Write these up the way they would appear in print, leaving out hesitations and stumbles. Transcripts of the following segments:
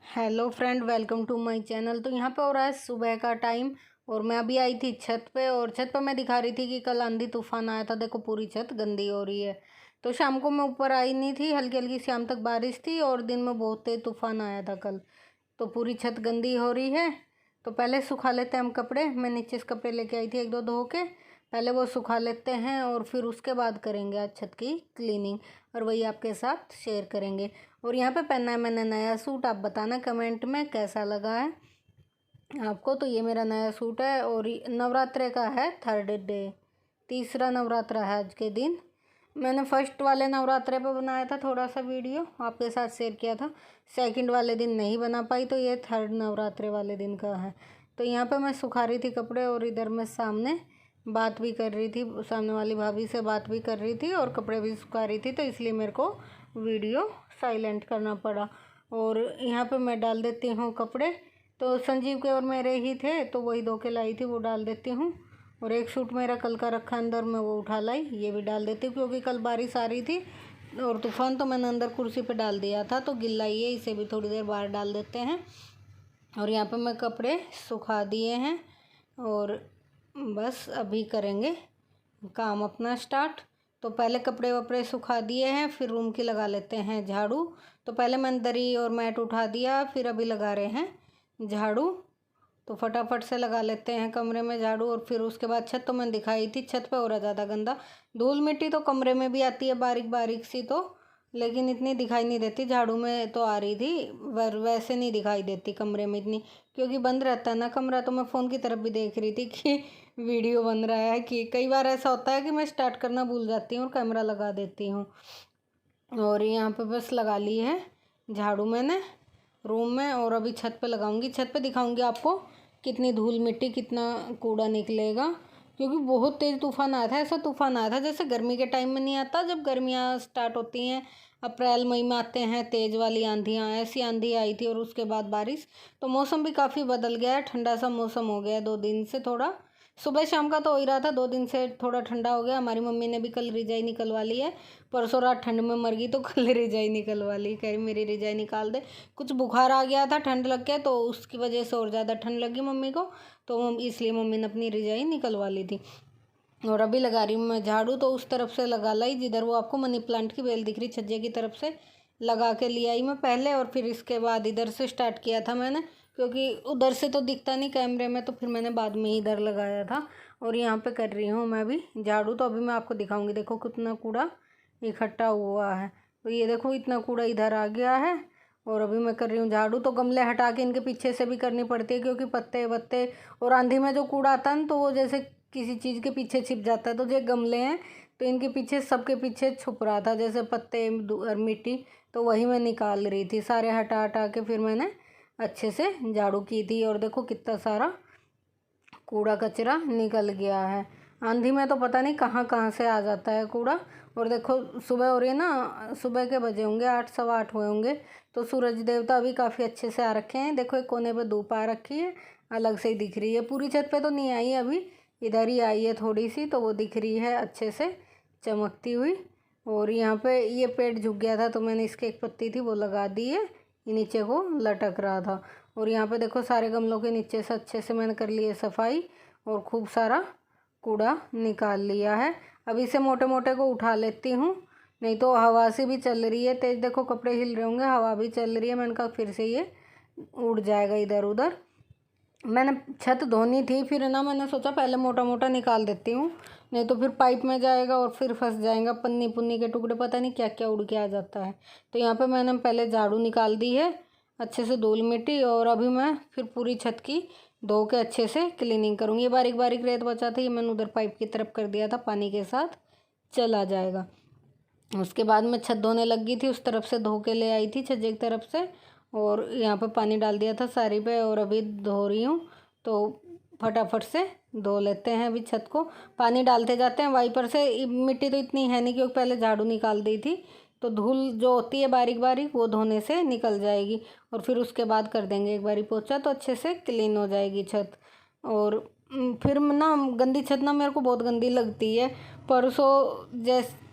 Hello friend, welcome to my channel. तो यहाँ पे हो रहा है सुबह का टाइम और मैं अभी आई थी छत पे। और छत पे मैं दिखा रही थी कि कल आंधी तूफान आया था। देखो पूरी छत गंदी हो रही है। तो शाम को मैं ऊपर आई नहीं थी, हल्की हल्की शाम तक बारिश थी और दिन में बहुत तेज तूफान आया था कल। तो पूरी छत गंदी हो रही है। तो पहले सुखा लेते हैं हम कपड़े। मैं नीचे से कपड़े लेके आई थी एक दो धो के। पहले वो सुखा लेते हैं और फिर उसके बाद करेंगे आज छत की क्लीनिंग, और वही आपके साथ शेयर करेंगे। और यहाँ पे पहना है मैंने नया सूट। आप बताना कमेंट में कैसा लगा है आपको। तो ये मेरा नया सूट है और नवरात्रे का है, थर्ड डे, तीसरा नवरात्रा है आज के दिन। मैंने फर्स्ट वाले नवरात्रे पे बनाया था थोड़ा सा वीडियो, आपके साथ शेयर किया था। सेकंड वाले दिन नहीं बना पाई, तो ये थर्ड नवरात्रे वाले दिन का है। तो यहाँ पे मैं सुखा रही थी कपड़े और इधर मैं सामने बात भी कर रही थी, सामने वाली भाभी से बात भी कर रही थी और कपड़े भी सुखा रही थी। तो इसलिए मेरे को वीडियो साइलेंट करना पड़ा। और यहाँ पे मैं डाल देती हूँ कपड़े। तो संजीव के और मेरे ही थे, तो वही धो के लाई थी, वो डाल देती हूँ। और एक सूट मेरा कल का रखा अंदर, मैं वो उठा लाई, ये भी डाल देती हूँ क्योंकि कल बारिश आ रही थी और तूफान। तो मैंने अंदर कुर्सी पे डाल दिया था, तो गिल्ला ही है, इसे भी थोड़ी देर बाहर डाल देते हैं। और यहाँ पे मैं कपड़े सुखा दिए हैं और बस अभी करेंगे काम अपना स्टार्ट। तो पहले कपड़े वपड़े सुखा दिए हैं, फिर रूम की लगा लेते हैं झाड़ू। तो पहले मैंने दरी और मैट उठा दिया, फिर अभी लगा रहे हैं झाड़ू। तो फटाफट से लगा लेते हैं कमरे में झाड़ू। और फिर उसके बाद छत तो मैंने दिखाई थी, छत पे हो रहा ज़्यादा गंदा। धूल मिट्टी तो कमरे में भी आती है बारीक बारीक सी, तो लेकिन इतनी दिखाई नहीं देती। झाड़ू में तो आ रही थी, वैसे नहीं दिखाई देती कमरे में इतनी, क्योंकि बंद रहता है ना कमरा। तो मैं फ़ोन की तरफ भी देख रही थी कि वीडियो बन रहा है। कि कई बार ऐसा होता है कि मैं स्टार्ट करना भूल जाती हूँ और कैमरा लगा देती हूँ। और यहाँ पे बस लगा ली है झाड़ू मैंने रूम में, और अभी छत पे लगाऊंगी। छत पे दिखाऊंगी आपको कितनी धूल मिट्टी, कितना कूड़ा निकलेगा, क्योंकि बहुत तेज़ तूफान आया था। ऐसा तूफान आया था जैसे गर्मी के टाइम में नहीं आता, जब गर्मियाँ स्टार्ट होती हैं अप्रैल मई में आते हैं तेज़ वाली आंधियाँ, ऐसी आंधी आई थी। और उसके बाद बारिश। तो मौसम भी काफ़ी बदल गया है, ठंडा सा मौसम हो गया है 2 दिन से। थोड़ा सुबह शाम का तो हो ही रहा था, 2 दिन से थोड़ा ठंडा हो गया। हमारी मम्मी ने भी कल रिजाई निकलवा ली है। परसों रात ठंड में मर गई, तो कल रिजाई निकलवा ली, कह रही मेरी रिजाई निकाल दे। कुछ बुखार आ गया था, ठंड लग गया, तो उसकी वजह से और ज़्यादा ठंड लगी मम्मी को, तो इसलिए मम्मी ने अपनी रिजाई निकलवा ली थी। और अभी लगा रही हूँ मैं झाड़ू। तो उस तरफ से लगा लाई जिधर वो आपको मनी प्लांट की बेल दिख रही, छज्जे की तरफ से लगा के ले आई मैं पहले। और फिर इसके बाद इधर से स्टार्ट किया था मैंने, क्योंकि उधर से तो दिखता नहीं कैमरे में, तो फिर मैंने बाद में ही इधर लगाया था। और यहाँ पे कर रही हूँ मैं भी झाड़ू। तो अभी मैं आपको दिखाऊंगी, देखो कितना कूड़ा इकट्ठा हुआ है। तो ये देखो इतना कूड़ा इधर आ गया है। और अभी मैं कर रही हूँ झाड़ू। तो गमले हटा के इनके पीछे से भी करनी पड़ती है, क्योंकि पत्ते वत्ते और आंधी में जो कूड़ा आता है ना, तो वो जैसे किसी चीज़ के पीछे छिप जाता है। तो जो गमले हैं, तो इनके पीछे, सबके पीछे छुप रहा था जैसे पत्ते और मिट्टी। तो वही मैं निकाल रही थी, सारे हटा हटा के फिर मैंने अच्छे से झाड़ू की थी। और देखो कितना सारा कूड़ा कचरा निकल गया है। आंधी में तो पता नहीं कहाँ कहाँ से आ जाता है कूड़ा। और देखो सुबह हो रही है ना, सुबह के बजे होंगे 8 सवा 8 हुए होंगे। तो सूरज देवता भी काफ़ी अच्छे से आ रखे हैं। देखो एक कोने पे धूप आ रखी है, अलग से ही दिख रही है। पूरी छत पे तो नहीं आई अभी, इधर ही आई है थोड़ी सी, तो वो दिख रही है अच्छे से चमकती हुई। और यहाँ पे ये पेड़ झुक गया था, तो मैंने इसकी एक पत्ती थी वो लगा दी है, ये नीचे को लटक रहा था। और यहाँ पे देखो सारे गमलों के नीचे से अच्छे से मैंने कर ली है सफाई और खूब सारा कूड़ा निकाल लिया है। अब इसे मोटे मोटे को उठा लेती हूँ, नहीं तो हवा से भी चल रही है तेज। देखो कपड़े हिल रहे होंगे, हवा भी चल रही है। मैंने कहा फिर से ये उड़ जाएगा इधर उधर। मैंने छत धोनी थी, फिर ना मैंने सोचा पहले मोटा मोटा निकाल देती हूँ, नहीं तो फिर पाइप में जाएगा और फिर फंस जाएगा। पन्नी पुन्नी के टुकड़े, पता नहीं क्या क्या उड़ के आ जाता है। तो यहाँ पे मैंने पहले झाड़ू निकाल दी है अच्छे से धूल मिट्टी। और अभी मैं फिर पूरी छत की धो के अच्छे से क्लीनिंग करूँगी। ये बारीक बारीक रेत बचा था, ये मैंने उधर पाइप की तरफ कर दिया था, पानी के साथ चला जाएगा। उसके बाद मैं छत धोने लग गई थी, उस तरफ से धो के ले आई थी छज्जे की तरफ से। और यहाँ पे पानी डाल दिया था सारी पे, और अभी धो रही हूँ। तो फटाफट से धो लेते हैं अभी छत को, पानी डालते जाते हैं वाइपर से। मिट्टी तो इतनी है नहीं, क्योंकि पहले झाड़ू निकाल दी थी, तो धूल जो होती है बारीक बारीक वो धोने से निकल जाएगी। और फिर उसके बाद कर देंगे एक बारी पोछा, तो अच्छे से क्लीन हो जाएगी छत। और फिर ना गंदी छत ना मेरे को बहुत गंदी लगती है। परसों जैसे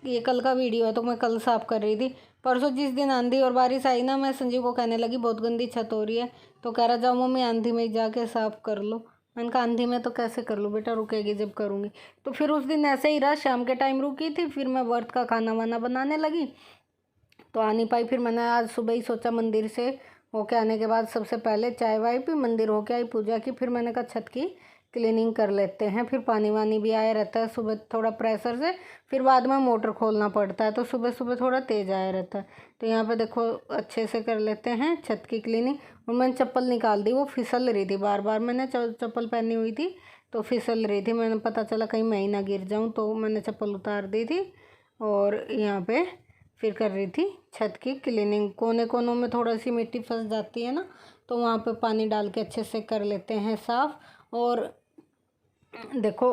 ये कल का वीडियो है, तो मैं कल साफ़ कर रही थी। परसों जिस दिन आंधी और बारिश आई ना, मैं संजीव को कहने लगी बहुत गंदी छत हो रही है, तो कह रहा जाओ मम्मी आंधी में ही जाके साफ़ कर लो। मैंने कहा आंधी में तो कैसे कर लूँ बेटा, रुकेगी जब करूँगी। तो फिर उस दिन ऐसे ही रहा, शाम के टाइम रुकी थी, फिर मैं व्रत का खाना वाना बनाने लगी तो आ नहीं पाई। फिर मैंने आज सुबह ही सोचा मंदिर से होके आने के बाद सबसे पहले चाय वाय पी, मंदिर होके आई, पूजा की, फिर मैंने कहा छत की क्लीनिंग कर लेते हैं। फिर पानी वानी भी आया रहता है सुबह थोड़ा प्रेशर से, फिर बाद में मोटर खोलना पड़ता है, तो सुबह सुबह थोड़ा तेज़ आया रहता है। तो यहाँ पे देखो अच्छे से कर लेते हैं छत की क्लीनिंग। और मैंने चप्पल निकाल दी, वो फिसल रही थी बार बार, मैंने चप्पल पहनी हुई थी तो फिसल रही थी, मैंने पता चला कहीं मैं ही ना गिर जाऊँ, तो मैंने चप्पल उतार दी थी। और यहाँ पे फिर कर रही थी छत की क्लीनिंग। कोने कोनों में थोड़ा सी मिट्टी फंस जाती है ना, तो वहाँ पे पानी डाल के अच्छे से कर लेते हैं साफ़। और देखो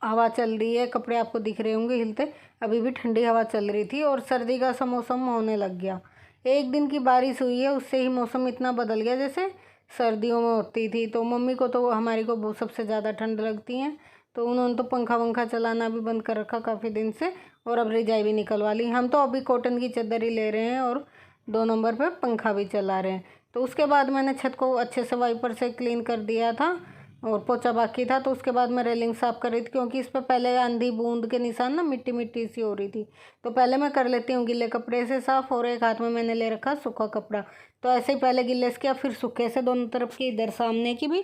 हवा चल रही है, कपड़े आपको दिख रहे होंगे हिलते, अभी भी ठंडी हवा चल रही थी और सर्दी का सा मौसम होने लग गया। एक दिन की बारिश हुई है, उससे ही मौसम इतना बदल गया जैसे सर्दियों में होती थी। तो मम्मी को तो हमारी को बहुत सबसे ज़्यादा ठंड लगती है, तो उन्होंने तो पंखा वंखा चलाना भी बंद कर रखा काफ़ी दिन से, और अब रजाई भी निकलवा ली। हम तो अभी कॉटन की चादर ही ले रहे हैं और 2 नंबर पे पंखा भी चला रहे हैं। तो उसके बाद मैंने छत को अच्छे से वाइपर से क्लीन कर दिया था और पोछा बाकी था। तो उसके बाद मैं रेलिंग साफ़ कर रही थी, क्योंकि इस पर पहले आंधी बूंद के निशान ना मिट्टी मिट्टी सी हो रही थी। तो पहले मैं कर लेती हूँ गिले कपड़े से साफ़, और एक हाथ में मैंने ले रखा सूखा कपड़ा। तो ऐसे ही पहले गिले से किया, फिर सूखे से दोनों तरफ की, इधर सामने की भी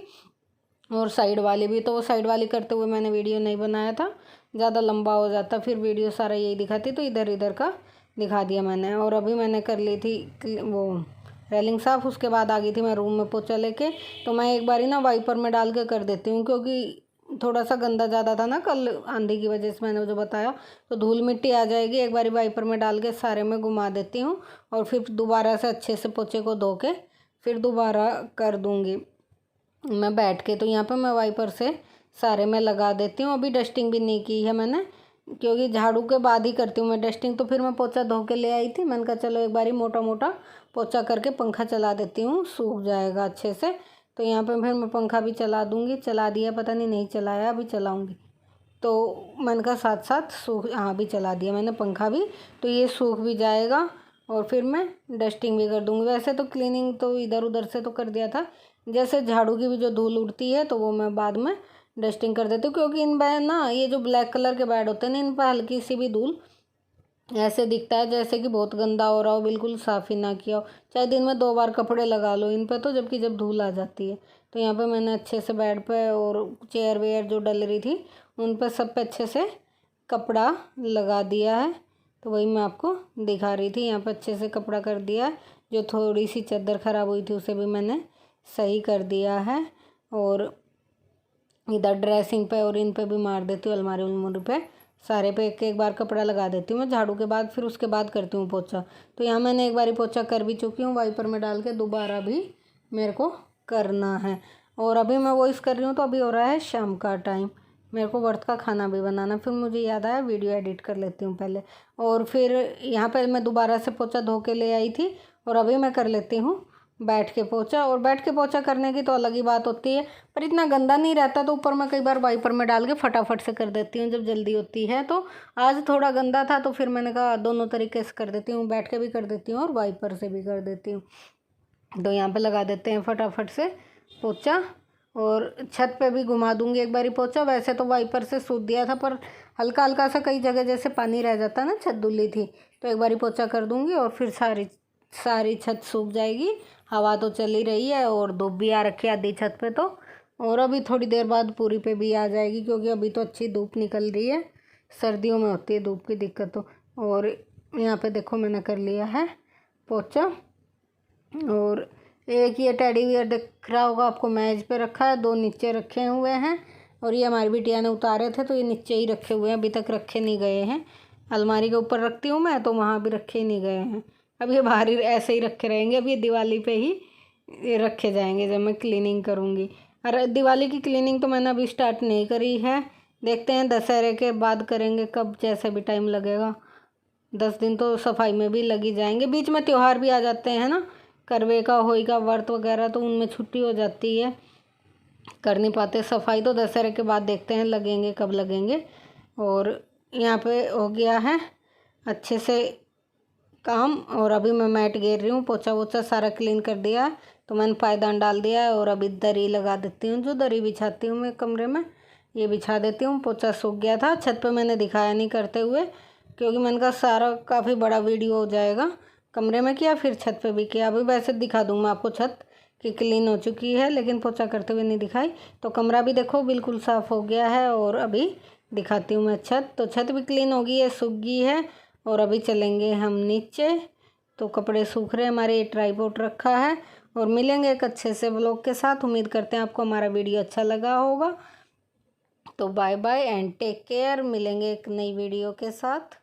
और साइड वाली भी। तो वो साइड वाली करते हुए मैंने वीडियो नहीं बनाया था, ज़्यादा लंबा हो जाता फिर वीडियो सारा यही दिखाती, तो इधर इधर का दिखा दिया मैंने। और अभी मैंने कर ली थी वो रेलिंग साफ़, उसके बाद आ गई थी मैं रूम में पोछा लेके। तो मैं एक बारी ना वाइपर में डाल के कर देती हूँ, क्योंकि थोड़ा सा गंदा ज़्यादा था ना कल आंधी की वजह से, मैंने जो बताया, तो धूल मिट्टी आ जाएगी। एक बारी वाइपर में डाल के सारे में घुमा देती हूँ और फिर दोबारा से अच्छे से पोछे को धो के फिर दोबारा कर दूँगी मैं बैठ के। तो यहाँ पे मैं वाइपर से सारे में लगा देती हूँ। अभी डस्टिंग भी नहीं की है मैंने, क्योंकि झाड़ू के बाद ही करती हूँ मैं डस्टिंग। तो फिर मैं पोछा धो के ले आई थी, मैंने कहा चलो एक बारी मोटा मोटा पोछा करके पंखा चला देती हूँ, सूख जाएगा अच्छे से। तो यहाँ पे फिर मैं पंखा भी चला दूँगी, चला दिया, पता नहीं चलाया, अभी चलाऊँगी। तो मैंने कहा साथ साथ सूख, हाँ भी चला दिया मैंने पंखा भी, तो ये सूख भी जाएगा और फिर मैं डस्टिंग भी कर दूँगी। वैसे तो क्लीनिंग तो इधर उधर से तो कर दिया था, जैसे झाड़ू की भी जो धूल उड़ती है तो वो मैं बाद में डस्टिंग कर देती हूँ, क्योंकि इन बेड ना, ये जो ब्लैक कलर के बेड होते हैं ना, इन पर हल्की सी भी धूल ऐसे दिखता है जैसे कि बहुत गंदा हो रहा हो, बिल्कुल साफ़ ही ना किया हो, चाहे दिन में 2 बार कपड़े लगा लो इन पर, तो जबकि जब धूल आ जाती है। तो यहाँ पे मैंने अच्छे से बेड पे और चेयर वेयर जो डल रही थी उन पर सब पे अच्छे से कपड़ा लगा दिया है। तो वही मैं आपको दिखा रही थी, यहाँ पर अच्छे से कपड़ा कर दिया है। जो थोड़ी सी चादर ख़राब हुई थी उसे भी मैंने सही कर दिया है। और इधर ड्रेसिंग पे और इन पे भी मार देती हूँ, अलमारी उलमारी पे सारे पे एक एक बार कपड़ा लगा देती हूँ मैं झाड़ू के बाद, फिर उसके बाद करती हूँ पोछा। तो यहाँ मैंने एक बारी पोछा कर भी चुकी हूँ वाइपर में डाल के, दोबारा भी मेरे को करना है। और अभी मैं वॉइस कर रही हूँ तो अभी हो रहा है शाम का टाइम, मेरे को व्रत का खाना भी बनाना। फिर मुझे याद आया वीडियो एडिट कर लेती हूँ पहले, और फिर यहाँ पर मैं दोबारा से पोछा धो के ले आई थी और अभी मैं कर लेती हूँ बैठ के पोछा। और बैठ के पोछा करने की तो अलग ही बात होती है, पर इतना गंदा नहीं रहता, तो ऊपर मैं कई बार वाइपर में डाल के फटाफट से कर देती हूँ जब जल्दी होती है। तो आज थोड़ा गंदा था तो फिर मैंने कहा दोनों तरीके से कर देती हूँ, बैठ के भी कर देती हूँ और वाइपर से भी कर देती हूँ। तो यहाँ पे लगा देते हैं फटाफट से पोछा, और छत पे भी घुमा दूँगी एक बारी पोछा। वैसे तो वाइपर से सूख दिया था, पर हल्का हल्का सा कई जगह जैसे पानी रह जाता ना, छत धुली थी, तो एक बारी पोछा कर दूँगी और फिर सारी छत सूख जाएगी। हवा तो चली रही है और धूप भी आ रखी है आधी छत पे, तो और अभी थोड़ी देर बाद पूरी पे भी आ जाएगी, क्योंकि अभी तो अच्छी धूप निकल रही है, सर्दियों में होती है धूप की दिक्कत। तो और यहाँ पे देखो मैंने कर लिया है पोछा। और एक ये टेडी बियर दिख रहा होगा आपको, मेज पे रखा है, 2 नीचे रखे हुए हैं, और ये हमारी बिटिया ने उतारे थे तो ये नीचे ही रखे हुए हैं, अभी तक रखे नहीं गए हैं। अलमारी के ऊपर रखती हूँ मैं, तो वहाँ भी रखे ही नहीं गए हैं, अब ये बाहर ही ऐसे ही रखे रहेंगे। अब ये दिवाली पे ही ये रखे जाएंगे जब मैं क्लीनिंग करूँगी। और दिवाली की क्लीनिंग तो मैंने अभी स्टार्ट नहीं करी है, देखते हैं दशहरे के बाद करेंगे, कब जैसे भी टाइम लगेगा। 10 दिन तो सफाई में भी लगी जाएंगे, बीच में त्यौहार भी आ जाते हैं ना, करवे का होई का व्रत वगैरह, तो उनमें छुट्टी हो जाती है, कर नहीं पाते सफाई। तो दशहरे के बाद देखते हैं लगेंगे कब लगेंगे। और यहाँ पे हो गया है अच्छे से काम। और अभी मैं मैट घेर रही हूँ, पोछा वोछा सारा क्लीन कर दिया है। तो मैंने पायदान डाल दिया है और अभी दरी लगा देती हूँ। जो दरी बिछाती हूँ मैं कमरे में, ये बिछा देती हूँ। पोछा सूख गया था, छत पे मैंने दिखाया नहीं करते हुए, क्योंकि मैंने कहा सारा काफ़ी बड़ा वीडियो हो जाएगा। कमरे में किया, फिर छत पे भी किया। अभी वैसे दिखा दूँ मैं आपको छत कि क्लीन हो चुकी है, लेकिन पोछा करते हुए नहीं दिखाई। तो कमरा भी देखो बिल्कुल साफ़ हो गया है। और अभी दिखाती हूँ मैं छत। तो छत भी क्लीन हो गई है, सूख गई है। और अभी चलेंगे हम नीचे। तो कपड़े सूख रहे हैं हमारे, ये ट्राईपोड रखा है। और मिलेंगे एक अच्छे से व्लॉग के साथ। उम्मीद करते हैं आपको हमारा वीडियो अच्छा लगा होगा। तो bye bye and take care. मिलेंगे एक नई वीडियो के साथ।